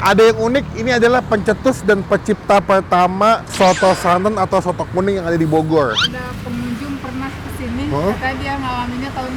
Ada yang unik, ini adalah pencetus dan pencipta pertama soto santan atau soto kuning yang ada di Bogor. Ada pengunjung pernah kesini, kata dia ngalaminnya tahun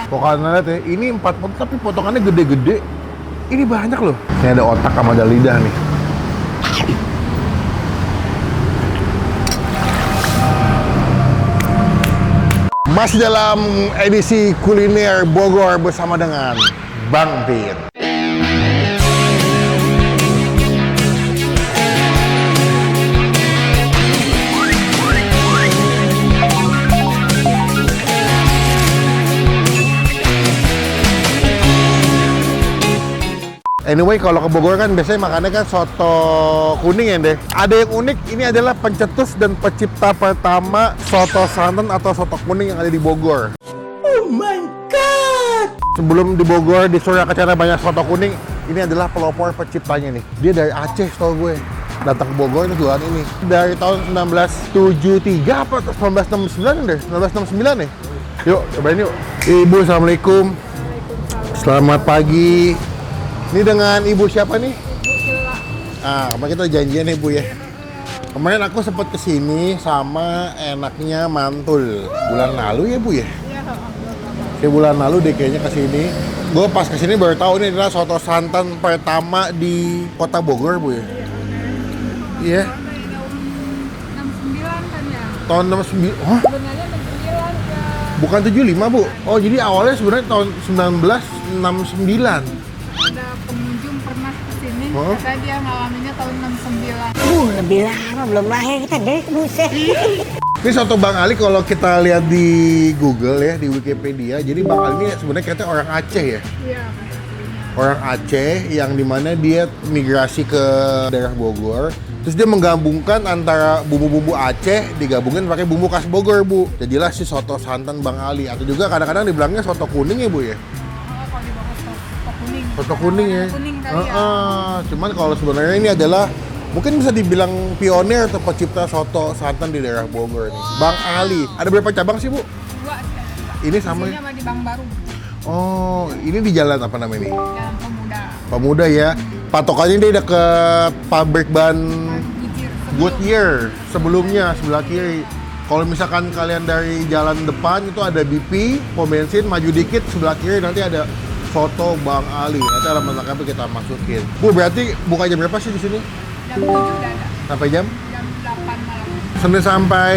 69. Kok kalian lihat ya, ini 4 potong tapi potongannya gede-gede. Ini banyak loh. Ini ada otak sama ada lidah nih. Masih dalam edisi kuliner Bogor bersama dengan Bang Pit. Anyway, kalau ke Bogor kan biasanya makannya kan soto kuning ya deh. Ada yang unik, ini adalah pencetus dan pencipta pertama soto santan atau soto kuning yang ada di Bogor. Oh my god! Sebelum di Bogor, di Surya Kencana banyak soto kuning, ini adalah pelopor penciptanya nih. Dia dari Aceh tau gue. Datang ke Bogor itu jualan ini. Dari tahun 1973 apa 1969 deh? 1969 nih. Yuk, cobain yuk. Ibu, Assalamualaikum. Selamat pagi. Ini dengan ibu siapa nih? Bu Sila. Kemarin kita janjian nih Bu ya. Kemarin aku sempat kesini sama enaknya mantul. Bulan lalu ya Bu ya? Iya, Bulan lalu deh kayaknya kesini. Gue pas kesini baru tahu ini adalah soto santan pertama di kota Bogor Bu ya? Iya. Tahun 69 kan ya? Tahun 69. Hah? Sebenarnya 69 ya. Bukan 75 Bu? Oh jadi awalnya sebenarnya tahun 1969. Ada pengunjung pernah kesini, kata dia ngalaminnya tahun 69. Lebih lama belum lahir kita deh, buset. Ini soto Bang Ali kalau kita lihat di Google ya, di Wikipedia, jadi Bang Ali ini sebenarnya katanya orang Aceh ya? Iya. Orang Aceh yang dimana dia migrasi ke daerah Bogor, terus dia menggabungkan antara bumbu-bumbu Aceh digabungin pakai bumbu khas Bogor Bu. Jadilah si soto santan Bang Ali, atau juga kadang-kadang dibilangnya soto kuning ya Bu ya? Kalau di Bogor soto kuning. Soto kuning ya? Kuning kali ya. Cuman kalau sebenarnya ini adalah mungkin bisa dibilang pionir atau pencipta soto santan di daerah Bogor nih. Bang Ali, ada berapa cabang sih Bu? Dua sih. Ini sama. Isinya sama di Bank Baru, Oh, ini di jalan apa namanya ini? Jalan Pemuda. Pemuda ya. Patokannya dia deket pabrik ban Goodyear sebelumnya sebelah kiri. Kalau misalkan kalian dari jalan depan itu ada BP, pom bensin, maju dikit sebelah kiri nanti ada soto Bang Ali. Nanti alamat lengkapnya kita masukin. Bu, berarti buka jam berapa sih di sini? Jam 7 udah ada. Sampai jam? Jam 8 malam. Senin sampai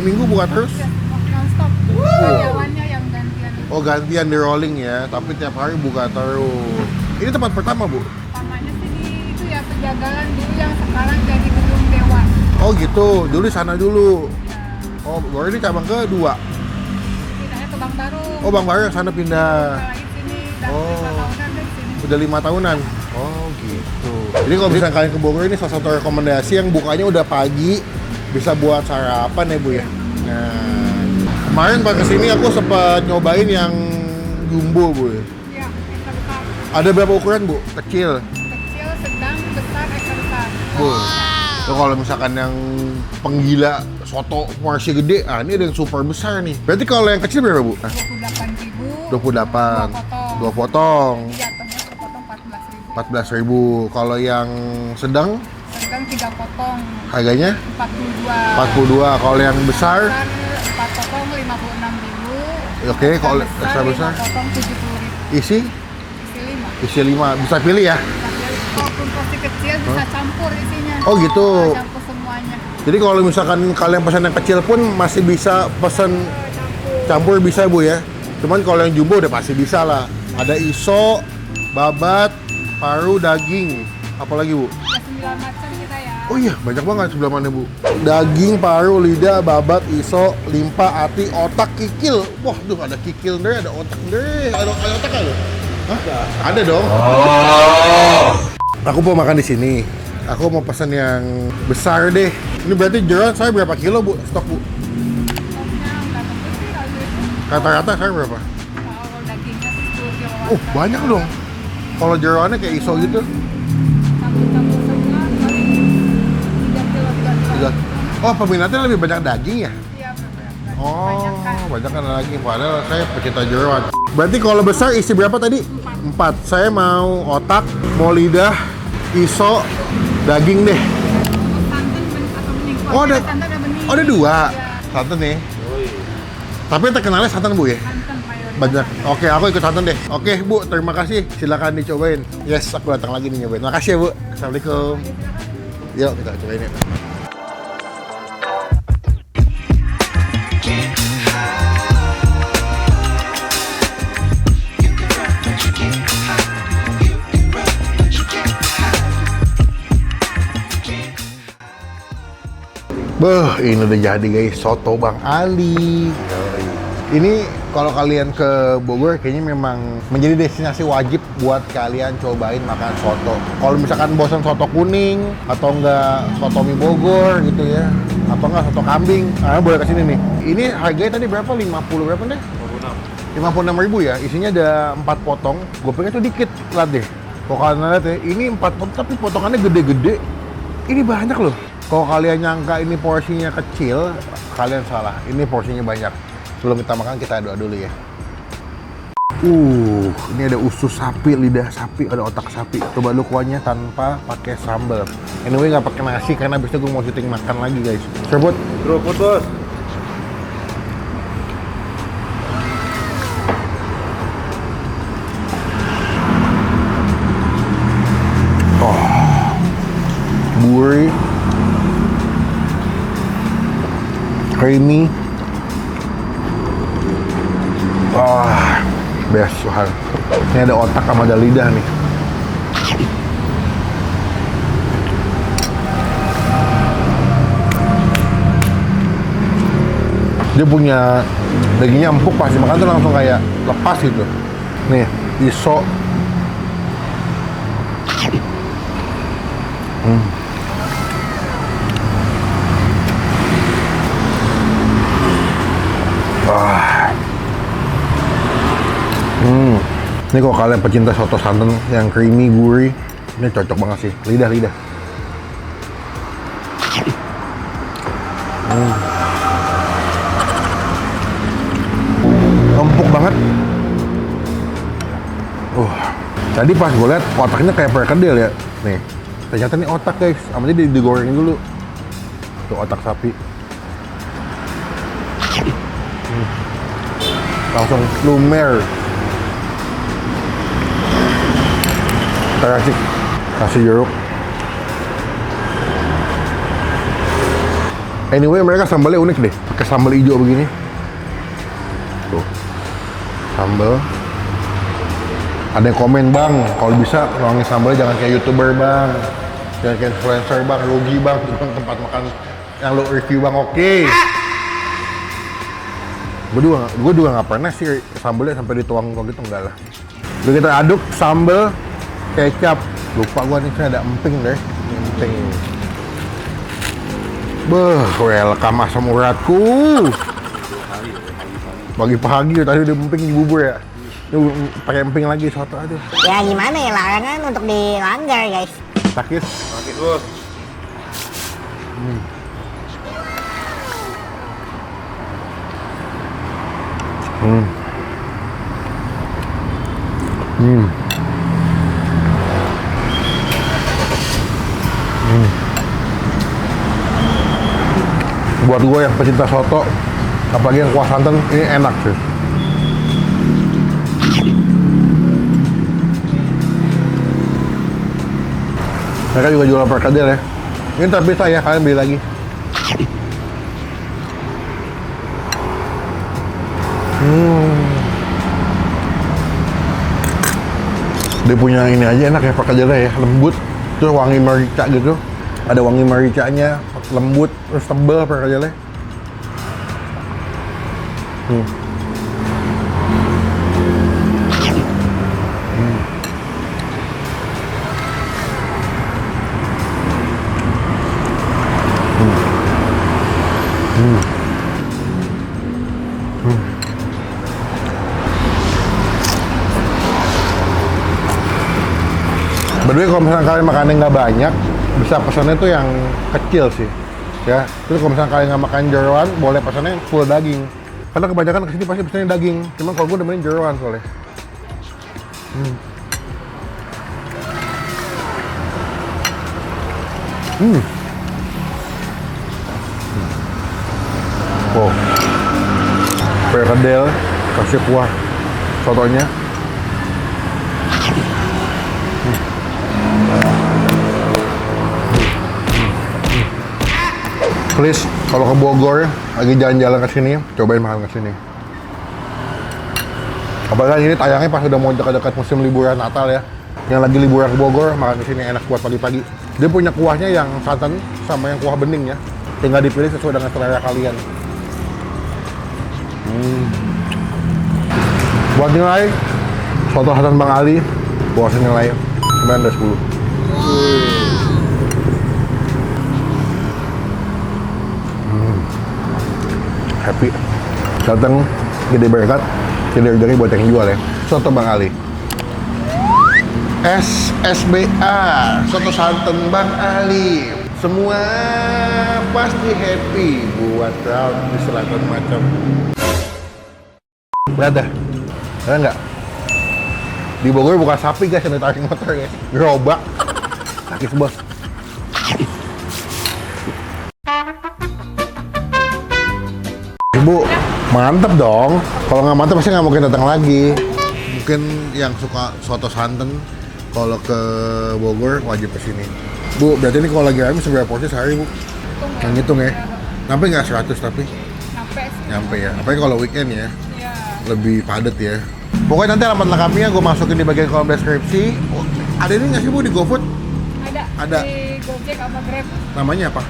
Minggu buka terus? Non-stop. Karyawannya yang gantian. Oh, gantian di rolling ya, tapi tiap hari buka terus. Ini tempat pertama, Bu? Utamanya sih di itu ya penjagalan dulu yang sekarang jadi gedung Dewan. Oh gitu, dulu di sana dulu. Oh, baru ini cabang kedua. Pindahnya ke Bank Baru. Oh, Bang Baru yang sana pindah. Lagi sini dan Oh. 5 tahunan dari sini. Udah 5 tahunan? Oh gitu. Jadi kalau misalnya kalian ke Bogor, ini salah satu rekomendasi yang bukanya udah pagi, bisa buat sarapan ya Bu ya. Nah, kemarin pas kesini aku sempat nyobain yang jumbo Bu ya. Iya, ekor besar. Ada berapa ukuran Bu? Kecil? Kecil, sedang, besar, ekor besar. Bu. So, kalau misalkan yang penggila soto porsi gede, ini ada yang super besar nih. Berarti kalau yang kecil berapa Bu? 28.000. 28. 2 2 potong. potong. Jatuhnya per potong 14.000. 14.000. Kalau yang sedang Sedang 3 potong harganya 42. 42. Kalau yang besar, Besar 4 potong 56.000. oke. Kalau besar besar 5 potong 70.000. isi Isi 5. 5. Bisa pilih ya. Walaupun porsi kecil bisa campur isinya. Oh, gitu. Bisa campur semuanya. Jadi kalau misalkan kalian pesan yang kecil pun masih bisa pesan campur bisa Bu ya. Cuman kalau yang jumbo udah pasti bisa lah. Ada iso, babat, paru, daging. Apalagi Bu? Ya 9 macam kita ya. Oh iya, banyak banget sebelah mana Bu? Daging, paru, lidah, babat, iso, limpa, ati, otak, kikil. Wah, duh ada kikil deh, ada otak deh. Ada otak ada? Hah? Ada dong. Aku mau makan di sini. Aku mau pesan yang besar deh. Ini berarti jeroan saya berapa kilo Bu? Stok Bu? Stoknya nggak tentu sih kalau itu. Rata-rata saya berapa? Kalau dagingnya sih 10 kilo. Banyak dong. Kalau jeroannya kayak iso gitu. Campur-campur semua paling 3 kilo 2 kilo. Oh, peminatnya lebih banyak daging ya? Iya, benar. Oh, Banyak kan. banyak kan lagi. Padahal saya pecinta jeroan. Berarti kalau besar isi berapa tadi? 4. Saya mau otak, mau lidah, iso, daging deh. Santan atau bening. Oh, ada- santan ada bening. Oh, ada dua. Iya, Santan nih. Tapi yang terkenalnya santan Bu ya? santan mayoritas. Banyak. Oke, aku ikut santan deh. Oke, Bu, terima kasih. Silakan dicobain. Yes, aku datang lagi nih nyobain. Makasih ya, Bu. Assalamualaikum. Yuk, kita cobain ya. Beuh, ini udah jadi guys, soto Bang Ali. Ini kalau kalian ke Bogor kayaknya memang menjadi destinasi wajib buat kalian cobain makan soto. Kalau misalkan bosan soto kuning atau enggak soto mie Bogor gitu ya, apa enggak soto kambing, boleh kesini nih. Ini harganya tadi berapa? 50 berapa deh? 56.000 ya. Isinya ada 4 potong. Gue pikir itu dikit, lihat deh. Kalau kalian lihat ya, ini 4 potong tapi potongannya gede-gede. Ini banyak loh. Kalau kalian nyangka ini porsinya kecil, kalian salah. Ini porsinya banyak. Sebelum kita makan, kita doa dulu ya. Ini ada usus sapi, lidah sapi, ada otak sapi. Coba lu kuahnya tanpa pakai sambal. Anyway, nggak pakai nasi karena abis itu gue mau syuting makan lagi guys. Serput. Seruput bos. Gurih, creamy, best Tuhan. Ini ada otak sama ada lidah nih. Dia punya dagingnya empuk, pas dimakan tuh langsung kayak lepas gitu. Nih, iso. Ini kalau kalian pecinta soto santan yang creamy, gurih, ini cocok banget sih. Lidah. Empuk banget. Tadi pas gue liat otaknya kayak perkedel ya. Nih, ternyata ini otak guys. Sama dia digoreng dulu. Tuh otak sapi. Langsung lumer. Kita kasih jeruk. Anyway, mereka sambalnya unik deh. Pakai sambal hijau begini. Tuh. Sambal. Ada yang komen, Bang, kalau bisa nuangin sambalnya jangan kayak YouTuber, Bang. Jangan kayak influencer, Bang. Rugi, Bang. Itu kan tempat makan yang lo review, Bang. Oke. Gue juga nggak pernah sih sambalnya sampai dituang gitu, enggak lah. Udah kita aduk sambal, kecap. Lupa gue nih, ada emping deh. Emping. Welcome asam uratku. Pagi-pagi tadi udah emping di bubur ya. Ini pakai emping lagi soto, aduh. Ya gimana ya, larangan untuk dilanggar guys. Sakit. Sakit bos. Buat gue yang pecinta soto, apalagi yang kuah santan, ini enak sih. Mereka juga jual perkedel ya. Ini terpisah ya, kalian beli lagi. Dia punya ini aja enak ya perkedelnya ya, lembut, terus wangi merica gitu. Ada wangi mericanya, lembut, terus tebal perkedelnya. By the way, kalau misalnya kalian makannya nggak banyak, bisa pesannya tuh yang kecil sih, ya. Terus kalau misalnya kalian nggak makan jeroan, boleh pesannya full daging. Karena kebanyakan kesini pasti pesannya daging. Cuman kalau gue demenin jeroan soalnya. Oh, perkedel, kasih kuah sotonya. Please, kalau ke Bogor, lagi jalan-jalan ke sini, cobain makan ke sini. Apalagi ini tayangnya pas udah mau dekat-dekat musim liburan Natal ya. Yang lagi liburan ke Bogor, makan ke sini enak buat pagi-pagi. Dia punya kuahnya yang santan sama yang kuah bening ya. Tinggal dipilih sesuai dengan selera kalian. Buat nilai, soto Hasan Bang Ali, buat nilai 9/10. Happy. Datang gede berkat, gede buat yang jual ya. Soto Bang Ali. SSBA, soto santan Bang Ali. Semua pasti happy buat crowd di selatan macam. Lihat dah, ada nggak? Di Bogor bukan sapi guys yang ditarik motor ya, gerobak. Sakit bos. Ibu, mantep dong. Kalau nggak mantep pasti nggak mungkin datang lagi. Mungkin yang suka soto santan, kalau ke Bogor wajib kesini. Bu, berarti ini kalau lagi rame seberapa porsi sehari, Bu? Yang ngitung ya? Nyampe nggak 100 tapi? Nyampe sih. Nyampe ya? Apalagi kalau weekend ya? Iya. Lebih padat ya? Pokoknya nanti alamat lengkapnya gue masukin di bagian kolom deskripsi. Oh, ada ini nggak sih, Bu, di GoFood? Ada. Di Gojek sama Grab. Namanya apa?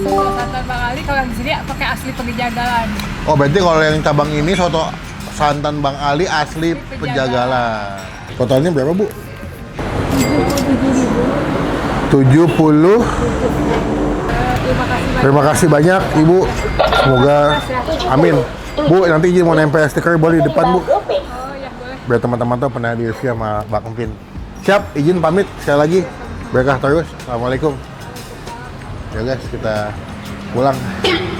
Soto santan Bang Ali, kalau yang di sini pakai asli Penjagalan. Oh, berarti kalau yang cabang ini soto santan Bang Ali asli Penjagalan. Totalnya berapa, Bu? 70. Terima kasih banyak Ibu. Semoga amin. Bu, nanti izin mau nempel stiker boleh di depan, Bu. Oh ya boleh. Biar teman-teman tuh pernah di review sama Mbak Kempin. Siap, izin pamit sekali lagi. Berkah terus. Assalamualaikum. Ya guys, kita pulang.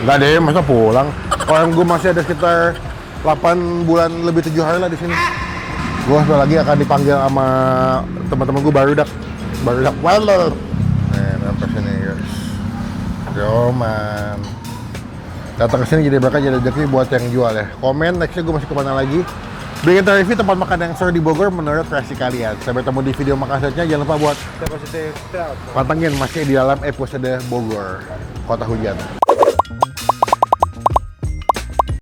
Enggak deh, masa pulang? Orang gue masih ada sekitar 8 bulan lebih 7 hari lah di sini. Gue sebentar lagi akan dipanggil sama teman-teman gue barudak Waller. Apa sini guys? Roman. Datang ke sini jadi berkah, jadi rezeki buat yang jual ya. Komen nextnya gue masih kemana lagi. Bikin review tempat makan yang seru di Bogor menurut versi kalian. Sampai ketemu di video makan selanjutnya. Jangan lupa buat pantengin masih di dalam episode Bogor Kota Hujan.